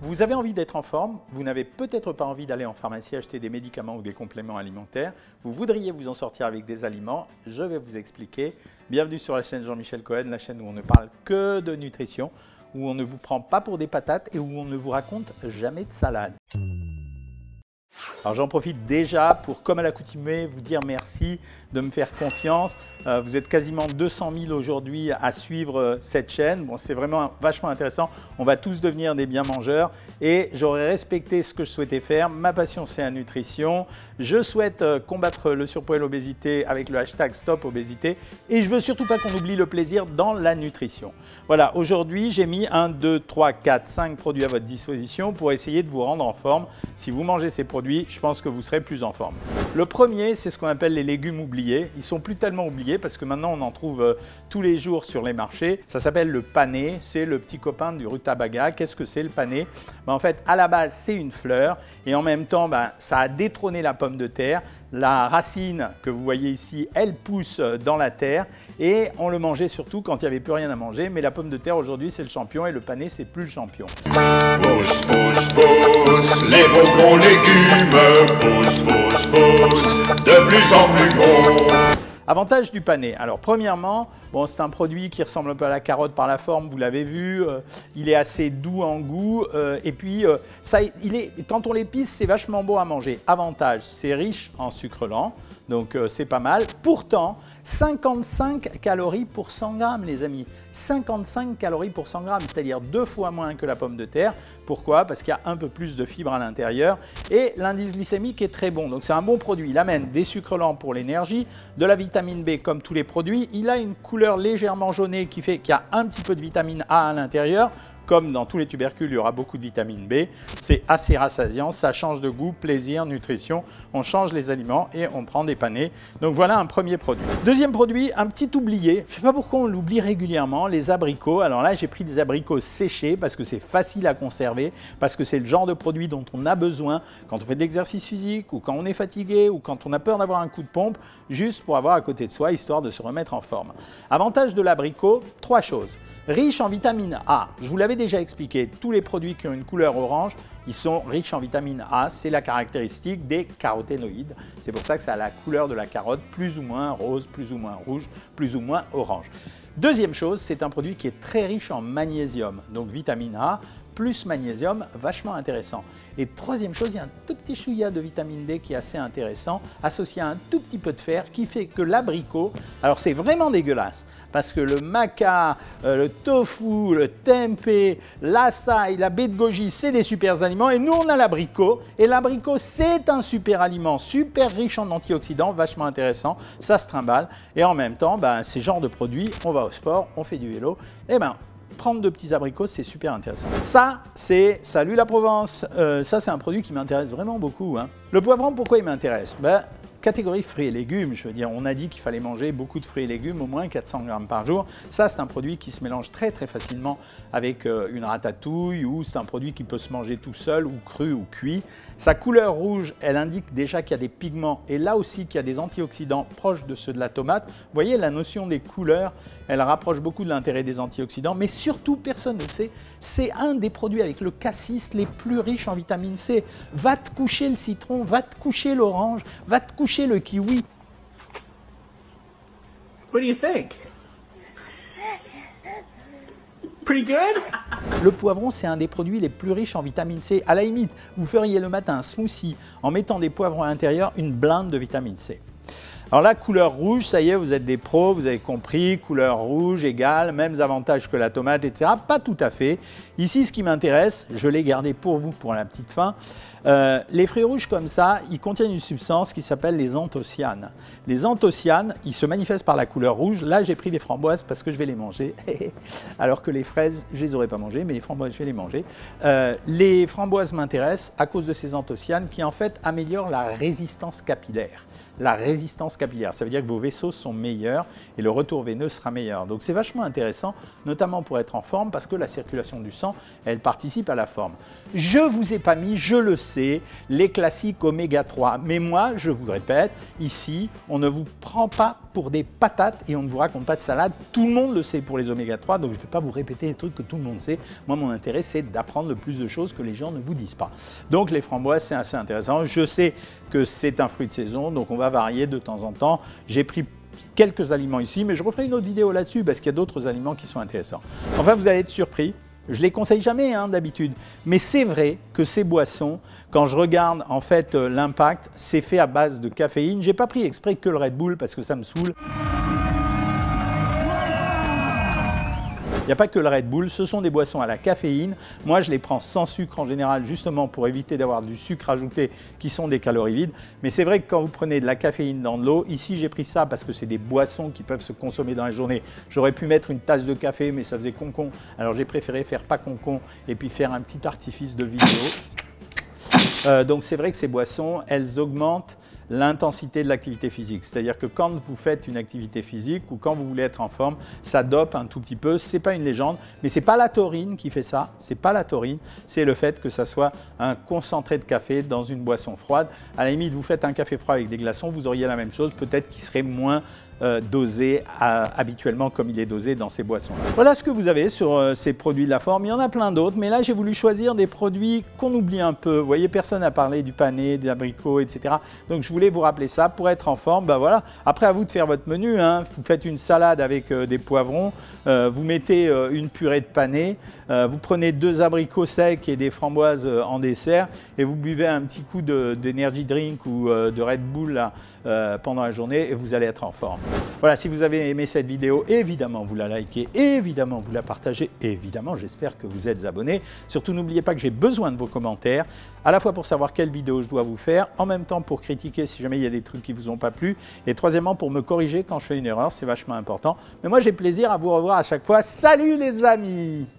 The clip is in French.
Vous avez envie d'être en forme, vous n'avez peut-être pas envie d'aller en pharmacie acheter des médicaments ou des compléments alimentaires, vous voudriez vous en sortir avec des aliments, je vais vous expliquer. Bienvenue sur la chaîne Jean-Michel Cohen, la chaîne où on ne parle que de nutrition, où on ne vous prend pas pour des patates et où on ne vous raconte jamais de salade. Alors j'en profite déjà pour, comme à l'accoutumée, vous dire merci de me faire confiance. Vous êtes quasiment 200 000 aujourd'hui à suivre cette chaîne. Bon, c'est vraiment vachement intéressant. On va tous devenir des bien mangeurs et j'aurais respecté ce que je souhaitais faire. Ma passion, c'est la nutrition. Je souhaite combattre le surpoids et l'obésité avec le hashtag Stop Obésité et je veux surtout pas qu'on oublie le plaisir dans la nutrition. Voilà, aujourd'hui, j'ai mis 1, 2, 3, 4, 5 produits à votre disposition pour essayer de vous rendre en forme. Si vous mangez ces produits, je pense que vous serez plus en forme. Le premier, c'est ce qu'on appelle les légumes oubliés. Ils sont plus tellement oubliés parce que maintenant on en trouve tous les jours sur les marchés. Ça s'appelle le pané, c'est le petit copain du rutabaga. Qu'est-ce que c'est le pané? En fait, à la base, c'est une fleur et en même temps, ça a détrôné la pomme de terre. La racine que vous voyez ici, elle pousse dans la terre et on le mangeait surtout quand il n'y avait plus rien à manger. Mais la pomme de terre aujourd'hui, c'est le champion et le pané, c'est plus le champion. Pousse, pousse, pousse, les beaux gros légumes, pousse, pousse, pousse, de plus en plus gros. Avantage du pané. Alors premièrement, c'est un produit qui ressemble un peu à la carotte par la forme, vous l'avez vu. Il est assez doux en goût et puis quand on l'épice, c'est vachement bon à manger. Avantage, c'est riche en sucre lent, donc c'est pas mal. Pourtant, 55 calories pour 100 grammes, les amis. 55 calories pour 100 grammes, c'est-à-dire 2 fois moins que la pomme de terre. Pourquoi? Parce qu'il y a un peu plus de fibres à l'intérieur et l'indice glycémique est très bon. Donc c'est un bon produit. Il amène des sucres lents pour l'énergie, de la vitamine B comme tous les produits. Il a une couleur légèrement jaunée qui fait qu'il y a un petit peu de vitamine A à l'intérieur. Comme dans tous les tubercules, il y aura beaucoup de vitamine B. C'est assez rassasiant, ça change de goût, plaisir, nutrition. On change les aliments et on prend des panés. Donc voilà un premier produit. Deuxième produit, un petit oublié. Je ne sais pas pourquoi on l'oublie régulièrement, les abricots. Alors là, j'ai pris des abricots séchés parce que c'est facile à conserver, parce que c'est le genre de produit dont on a besoin quand on fait de l'exercice physique ou quand on est fatigué ou quand on a peur d'avoir un coup de pompe, juste pour avoir à côté de soi, histoire de se remettre en forme. Avantage de l'abricot, 3 choses. Riche en vitamine A. Je vous l'avais déjà expliqué, tous les produits qui ont une couleur orange, ils sont riches en vitamine A. C'est la caractéristique des caroténoïdes. C'est pour ça que ça a la couleur de la carotte, plus ou moins rose, plus ou moins rouge, plus ou moins orange. Deuxième chose, c'est un produit qui est très riche en magnésium. Donc vitamine A plus magnésium, vachement intéressant. Et troisième chose, il y a un tout petit chouïa de vitamine D qui est assez intéressant, associé à un tout petit peu de fer, qui fait que l'abricot, alors c'est vraiment dégueulasse, parce que le maca, le tofu, le tempeh, l'açaï, la baie de goji, c'est des super aliments, et nous on a l'abricot, et l'abricot c'est un super aliment, super riche en antioxydants, vachement intéressant, ça se trimballe, et en même temps, ces genres de produits, on va au sport, on fait du vélo, et prendre de petits abricots, c'est super intéressant. Ça, c'est Salut la Provence. Ça, c'est un produit qui m'intéresse vraiment beaucoup. Le poivron, pourquoi il m'intéresse? Catégorie fruits et légumes, je veux dire, on a dit qu'il fallait manger beaucoup de fruits et légumes, au moins 400 grammes par jour. Ça, c'est un produit qui se mélange très très facilement avec une ratatouille ou c'est un produit qui peut se manger tout seul ou cru ou cuit. Sa couleur rouge, elle indique déjà qu'il y a des pigments et là aussi qu'il y a des antioxydants proches de ceux de la tomate. Vous voyez, la notion des couleurs, elle rapproche beaucoup de l'intérêt des antioxydants, mais surtout, personne ne le sait, c'est un des produits avec le cassis les plus riches en vitamine C. Va te coucher le citron, va te coucher l'orange, va te coucher le kiwi. What do you think? Pretty good? Le poivron, c'est un des produits les plus riches en vitamine C. À la limite, vous feriez le matin un smoothie en mettant des poivrons à l'intérieur, une blinde de vitamine C. Alors là, couleur rouge, ça y est, vous êtes des pros, vous avez compris, couleur rouge égale, mêmes avantages que la tomate, etc. Pas tout à fait. Ici, ce qui m'intéresse, je l'ai gardé pour vous pour la petite fin. Les fruits rouges comme ça, ils contiennent une substance qui s'appelle les anthocyanes. Les anthocyanes, ils se manifestent par la couleur rouge. Là, j'ai pris des framboises parce que je vais les manger. Alors que les fraises, je les aurais pas mangées, mais les framboises, je vais les manger. Les framboises m'intéressent à cause de ces anthocyanes qui, en fait, améliorent la résistance capillaire. La résistance capillaire, ça veut dire que vos vaisseaux sont meilleurs et le retour veineux sera meilleur. Donc c'est vachement intéressant, notamment pour être en forme, parce que la circulation du sang, elle participe à la forme. Je ne vous ai pas mis, je le sais, les classiques oméga 3, mais moi, je vous le répète, ici, on ne vous prend pas pour pour des patates et on ne vous raconte pas de salade. Tout le monde le sait pour les oméga 3, donc je ne vais pas vous répéter les trucs que tout le monde sait. Moi, mon intérêt, c'est d'apprendre le plus de choses que les gens ne vous disent pas. Donc les framboises, c'est assez intéressant. Je sais que c'est un fruit de saison, donc on va varier de temps en temps. J'ai pris quelques aliments ici, mais je referai une autre vidéo là-dessus parce qu'il y a d'autres aliments qui sont intéressants. Enfin, vous allez être surpris. Je les conseille jamais d'habitude, mais c'est vrai que ces boissons, quand je regarde en fait l'impact, c'est fait à base de caféine. J'ai pas pris exprès que le Red Bull parce que ça me saoule. Il n'y a pas que le Red Bull, ce sont des boissons à la caféine. Moi, je les prends sans sucre en général, justement pour éviter d'avoir du sucre ajouté qui sont des calories vides. Mais c'est vrai que quand vous prenez de la caféine dans de l'eau, ici j'ai pris ça parce que c'est des boissons qui peuvent se consommer dans la journée. J'aurais pu mettre une tasse de café, mais ça faisait concon. Alors j'ai préféré faire pas concon et puis faire un petit artifice de vidéo. Donc c'est vrai que ces boissons, elles augmentent l'intensité de l'activité physique. C'est-à-dire que quand vous faites une activité physique ou quand vous voulez être en forme, ça dope un tout petit peu. Ce n'est pas une légende, mais ce n'est pas la taurine qui fait ça. Ce n'est pas la taurine, c'est le fait que ça soit un concentré de café dans une boisson froide. À la limite, vous faites un café froid avec des glaçons, vous auriez la même chose, peut-être qu'il serait moins dosé habituellement comme il est dosé dans ces boissons-là. Voilà ce que vous avez sur ces produits de la forme. Il y en a plein d'autres, mais là j'ai voulu choisir des produits qu'on oublie un peu. Vous voyez, personne n'a parlé du panais, des abricots, etc. Donc je voulais vous rappeler ça pour être en forme. Ben voilà. Après, à vous de faire votre menu. Vous faites une salade avec des poivrons, vous mettez une purée de panais, vous prenez 2 abricots secs et des framboises en dessert et vous buvez un petit coup d'énergy drink ou de Red Bull là, pendant la journée et vous allez être en forme. Voilà, si vous avez aimé cette vidéo, évidemment vous la likez, évidemment vous la partagez, évidemment j'espère que vous êtes abonnés. Surtout n'oubliez pas que j'ai besoin de vos commentaires, à la fois pour savoir quelle vidéo je dois vous faire, en même temps pour critiquer si jamais il y a des trucs qui ne vous ont pas plu, et troisièmement pour me corriger quand je fais une erreur, c'est vachement important. Mais moi j'ai plaisir à vous revoir à chaque fois. Salut les amis!